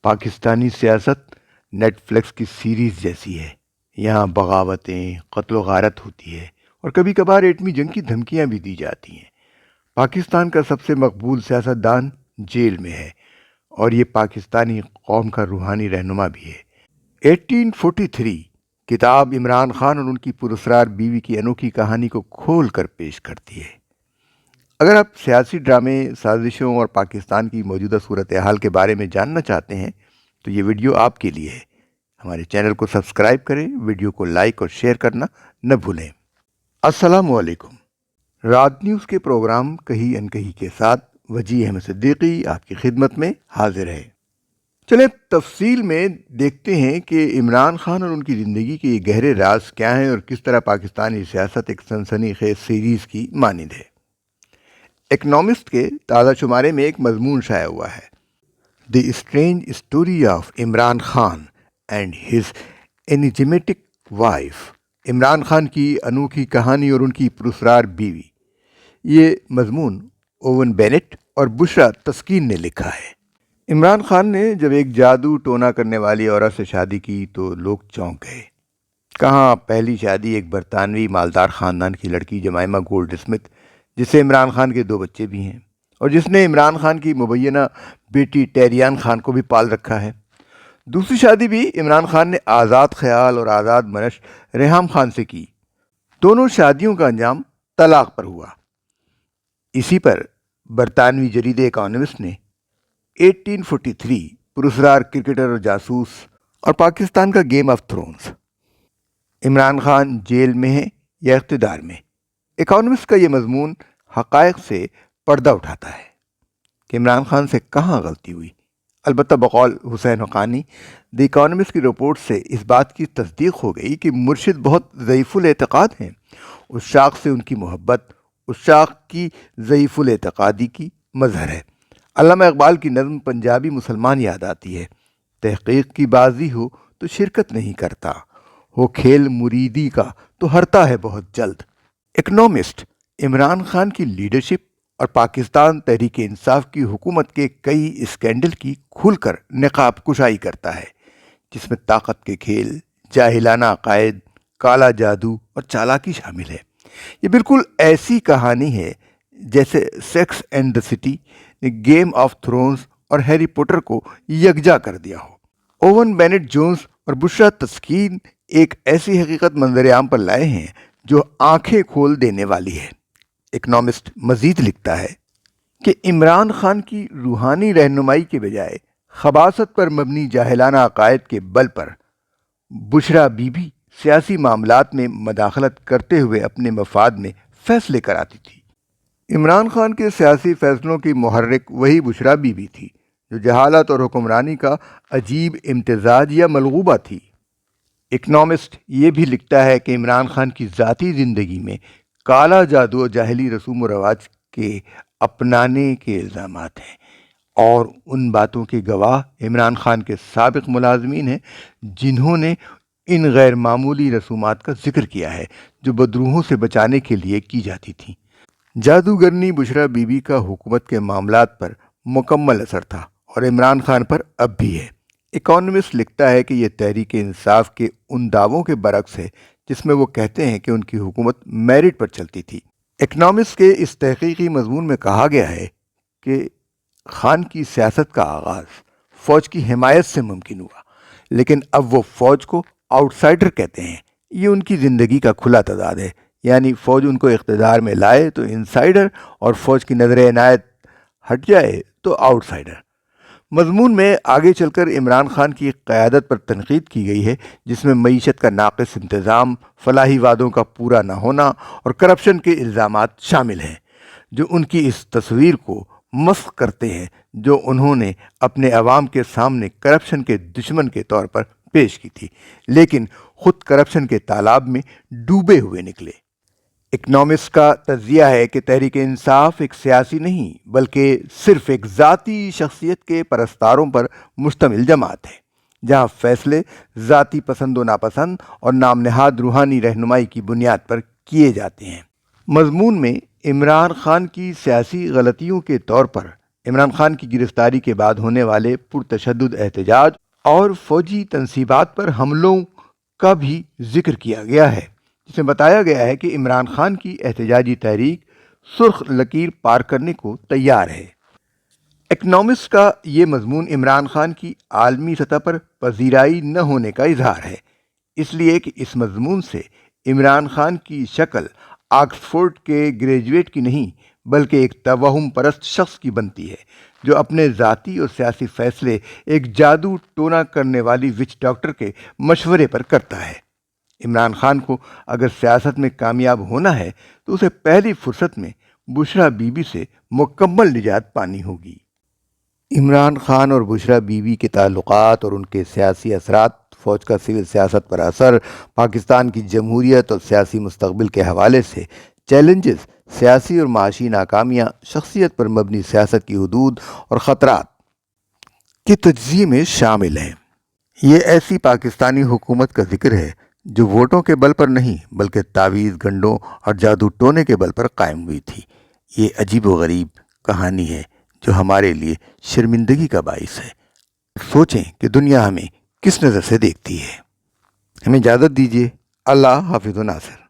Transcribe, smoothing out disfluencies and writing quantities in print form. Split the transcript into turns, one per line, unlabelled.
پاکستانی سیاست net flicks کی series جیسی ہے۔ یہاں بغاوتیں، قتل و غارت ہوتی ہے اور کبھی کبھار ایٹمی جنگ کی دھمکیاں بھی دی جاتی ہیں۔ پاکستان کا سب سے مقبول سیاستدان جیل میں ہے اور یہ پاکستانی قوم کا روحانی رہنما بھی ہے۔ 1843 کتاب عمران خان اور ان کی پراسرار بیوی کی انوکھی کہانی کو کھول کر پیش کرتی ہے۔ اگر آپ سیاسی ڈرامے، سازشوں اور پاکستان کی موجودہ صورتحال کے بارے میں جاننا چاہتے ہیں تو یہ ویڈیو آپ کے لیے ہے۔ ہمارے چینل کو سبسکرائب کریں، ویڈیو کو لائک اور شیئر کرنا نہ بھولیں۔ السلام علیکم۔ رات نیوز کے پروگرام کہی انکہی کے ساتھ وجیح احمد صدیقی آپ کی خدمت میں حاضر ہے۔ چلیں تفصیل میں دیکھتے ہیں کہ عمران خان اور ان کی زندگی کے یہ گہرے راز کیا ہیں اور کس طرح پاکستانی سیاست ایک سنسنی خیز سیریز کی مانند ہے۔ اکنامسٹ کے تازہ شمارے میں ایک مضمون شائع ہوا ہے، the strange story of Imran Khan and his enigmatic wife, Imran Khan کی انوکھی کہانی اور ان کی پراسرار بیوی۔ یہ مضمون اوون بینٹ اور بشرا تسکین نے لکھا ہے۔ عمران خان نے جب ایک جادو ٹونا کرنے والی عورت سے شادی کی تو لوگ چونک گئے۔ کہاں پہلی شادی ایک برطانوی مالدار خاندان کی لڑکی جمائمہ گولڈ اسمتھ، جس سے عمران خان کے 2 بچے بھی ہیں اور جس نے عمران خان کی مبینہ بیٹی ٹیریان خان کو بھی پال رکھا ہے۔ دوسری شادی بھی عمران خان نے آزاد خیال اور آزاد منش ریحام خان سے کی۔ دونوں شادیوں کا انجام طلاق پر ہوا۔ اسی پر برطانوی جریدے اکانومسٹ نے 1843 پراسرار کرکٹر اور جاسوس اور پاکستان کا Game of Thrones, Imran Khan jail میں ہے یا اقتدار میں، اکانومسٹ کا یہ مضمون حقائق سے پردہ اٹھاتا ہے کہ عمران خان سے کہاں غلطی ہوئی۔ البتہ بقول حسین حقانی، دی اکانومسٹ کی رپورٹ سے اس بات کی تصدیق ہو گئی کہ مرشد بہت ضعیف الاعتقاد ہیں۔ اس شاخ سے ان کی محبت اس شاخ کی ضعیف الاعتقادی کی مظہر ہے۔ علامہ اقبال کی نظم پنجابی مسلمان یاد آتی ہے، تحقیق کی بازی ہو تو شرکت نہیں کرتا، ہو کھیل مریدی کا تو ہرتا ہے بہت جلد۔ اکنامسٹ عمران خان کی لیڈرشپ اور پاکستان تحریک انصاف کی حکومت کے کئی اسکینڈل کی کھل کر نقاب کشائی کرتا ہے، جس میں طاقت کے کھیل، جاہلانہ عقائد، کالا جادو اور چالاکی شامل ہے۔ یہ بالکل ایسی کہانی ہے جیسے سیکس اینڈ دی سٹی نے گیم آف تھرونز اور ہیری پوٹر کو یکجا کر دیا ہو۔ اوون بینٹ جونز اور بشرا تسکین ایک ایسی حقیقت منظر عام پر لائے ہیں جو آنکھیں کھول دینے والی ہے۔ اکنامسٹ مزید لکھتا ہے کہ عمران خان کی روحانی رہنمائی کے بجائے خباثت پر مبنی جاہلانہ عقائد کے بل پر بشرا بی بی سیاسی معاملات میں مداخلت کرتے ہوئے اپنے مفاد میں فیصلے کراتی تھی۔ عمران خان کے سیاسی فیصلوں کی محرک وہی بشرا بی بی تھی جو جہالت اور حکمرانی کا عجیب امتزاج یا ملغوبہ تھی۔ اکنامسٹ یہ بھی لکھتا ہے کہ عمران خان کی ذاتی زندگی میں کالا جادو اور جاہلی رسوم و رواج کے اپنانے کے الزامات ہیں، اور ان باتوں کے گواہ عمران خان کے سابق ملازمین ہیں جنہوں نے ان غیر معمولی رسومات کا ذکر کیا ہے جو بدروحوں سے بچانے کے لیے کی جاتی تھیں۔ جادوگرنی بشرا بی بی کا حکومت کے معاملات پر مکمل اثر تھا اور عمران خان پر اب بھی ہے۔ اکانومسٹ لکھتا ہے کہ یہ تحریک انصاف کے ان دعووں کے برعکس ہے جس میں وہ کہتے ہیں کہ ان کی حکومت میرٹ پر چلتی تھی۔ اکنامسٹ کے اس تحقیقی مضمون میں کہا گیا ہے کہ خان کی سیاست کا آغاز فوج کی حمایت سے ممکن ہوا، لیکن اب وہ فوج کو آؤٹ سائڈر کہتے ہیں۔ یہ ان کی زندگی کا کھلا تضاد ہے، یعنی فوج ان کو اقتدار میں لائے تو انسائڈر اور فوج کی نظر عنایت ہٹ جائے تو آؤٹ سائڈر۔ مضمون میں آگے چل کر عمران خان کی قیادت پر تنقید کی گئی ہے، جس میں معیشت کا ناقص انتظام، فلاحی وعدوں کا پورا نہ ہونا اور کرپشن کے الزامات شامل ہیں، جو ان کی اس تصویر کو مسخ کرتے ہیں جو انہوں نے اپنے عوام کے سامنے کرپشن کے دشمن کے طور پر پیش کی تھی، لیکن خود کرپشن کے تالاب میں ڈوبے ہوئے نکلے۔ اکنامسٹ کا تجزیہ ہے کہ تحریک انصاف ایک سیاسی نہیں بلکہ صرف ایک ذاتی شخصیت کے پرستاروں پر مشتمل جماعت ہے، جہاں فیصلے ذاتی پسند و ناپسند اور نام نہاد روحانی رہنمائی کی بنیاد پر کیے جاتے ہیں۔ مضمون میں عمران خان کی سیاسی غلطیوں کے طور پر عمران خان کی گرفتاری کے بعد ہونے والے پرتشدد احتجاج اور فوجی تنصیبات پر حملوں کا بھی ذکر کیا گیا ہے، جس میں بتایا گیا ہے کہ عمران خان کی احتجاجی تحریک سرخ لکیر پار کرنے کو تیار ہے۔ اکنامسٹ کا یہ مضمون عمران خان کی عالمی سطح پر پذیرائی نہ ہونے کا اظہار ہے، اس لیے کہ اس مضمون سے عمران خان کی شکل آکسفورڈ کے گریجویٹ کی نہیں بلکہ ایک توہم پرست شخص کی بنتی ہے جو اپنے ذاتی اور سیاسی فیصلے ایک جادو ٹونا کرنے والی وچ ڈاکٹر کے مشورے پر کرتا ہے۔ عمران خان کو اگر سیاست میں کامیاب ہونا ہے تو اسے پہلی فرصت میں بشرا بی بی سے مکمل نجات پانی ہوگی۔ عمران خان اور بشرا بی بی کے تعلقات اور ان کے سیاسی اثرات، فوج کا سول سیاست پر اثر، پاکستان کی جمہوریت اور سیاسی مستقبل کے حوالے سے چیلنجز، سیاسی اور معاشی ناکامیاں، شخصیت پر مبنی سیاست کی حدود اور خطرات کے تجزیے میں شامل ہیں۔ یہ ایسی پاکستانی حکومت کا ذکر ہے جو ووٹوں کے بل پر نہیں بلکہ تعویذ گنڈوں اور جادو ٹونے کے بل پر قائم ہوئی تھی۔ یہ عجیب و غریب کہانی ہے جو ہمارے لیے شرمندگی کا باعث ہے۔ سوچیں کہ دنیا ہمیں کس نظر سے دیکھتی ہے۔ ہمیں اجازت دیجیے۔ اللہ حافظ و ناصر۔